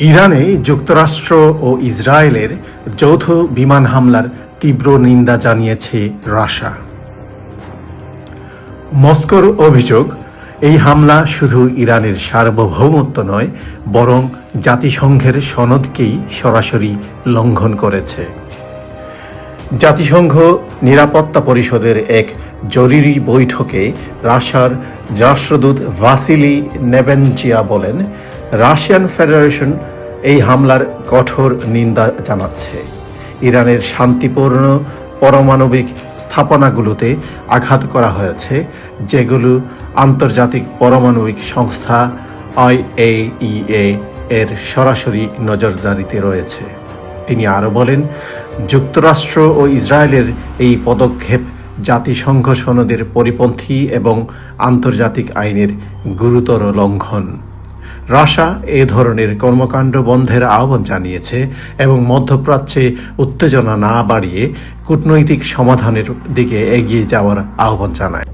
ইরানে যুক্তরাষ্ট্র ও ইসরায়েলের যৌথ বিমান হামলার তীব্র নিন্দা জানিয়েছে রাশিয়া। মস্কোর অভিযোগ, এই হামলা শুধু ইরানের সার্বভৌমত্ব নয়, বরং জাতিসংঘের সনদকেই সরাসরি লঙ্ঘন করেছে। জাতিসংঘ নিরাপত্তা পরিষদের এক জরুরি বৈঠকে রাশিয়ার রাষ্ট্রদূত ভাসিলি নেবেনচিয়া বলেন, রাশিয়ান ফেডারেশন এই হামলার কঠোর নিন্দা জানাচ্ছে। ইরানের শান্তিপূর্ণ পারমাণবিক স্থাপনাগুলোতে আঘাত করা হয়েছে, যেগুলো আন্তর্জাতিক পারমাণবিক সংস্থা IAEA এর সরাসরি নজরদারিতে রয়েছে। তিনি আরও বলেন, যুক্তরাষ্ট্র ও ইসরায়েলের এই পদক্ষেপ জাতিসংঘ সনদের পরিপন্থী এবং আন্তর্জাতিক আইনের গুরুতর লঙ্ঘন। রাশিয়া এ ধরনের কর্মকাণ্ড বন্ধের আহ্বান জানিয়েছে এবং মধ্যপ্রাচ্যে উত্তেজনা না বাড়িয়ে কূটনৈতিক সমাধানের দিকে এগিয়ে যাওয়ার আহ্বান জানায়।